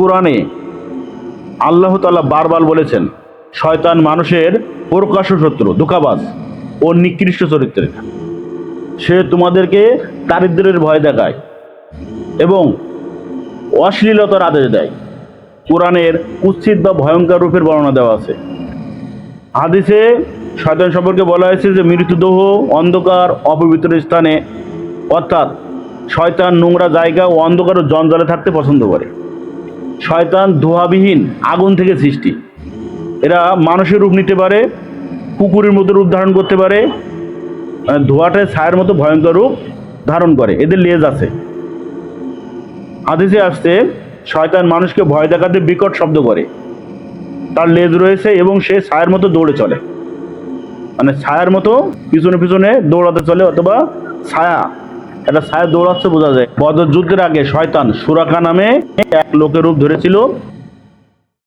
কোরআনে আল্লাহ তাআলা বারবার বলেছেন শয়তান মানুষের প্রকাশ্য শত্রু, ধোঁকাবাজ ও নিকৃষ্ট চরিত্রের। সে তোমাদেরকে দারিদ্র্যের ভয় দেখায় এবং অশ্লীলতার আদেশ দেয়। কোরআনের কুৎসিত বা ভয়ঙ্কর রূপের বর্ণনা দেওয়া আছে। হাদিসে শয়তান সম্পর্কে বলা হয়েছে যে মৃতদেহ, অন্ধকার, অপবিত্র স্থানে, অর্থাৎ শয়তান নোংরা জায়গা ও অন্ধকার ও জঞ্জালে থাকতে পছন্দ করে। শয়তান ধোঁয়াবিহীন আগুন থেকে সৃষ্টি। এরা মানুষের রূপ নিতে পারে, কুকুরের মতো রূপ ধারণ করতে পারে, ধোঁয়াটায় ছায়ের মতো ভয়ঙ্কর রূপ ধারণ করে। এদের লেজ আছে। হাদিসে আসছে শয়তান মানুষকে ভয় দেখাতে বিকট শব্দ করে, তার লেজ রয়েছে এবং সে ছায়ের মতো দৌড়ে চলে, মানে ছায়ার মতো পিছনে পিছনে দৌড়াতে চলে, অথবা ছায়া, একটা ছায়া দৌড়াচ্ছে বোঝা যায়। বদর যুদ্ধের আগে শয়তান সুরাকা নামে এক লোকের রূপ ধরেছিল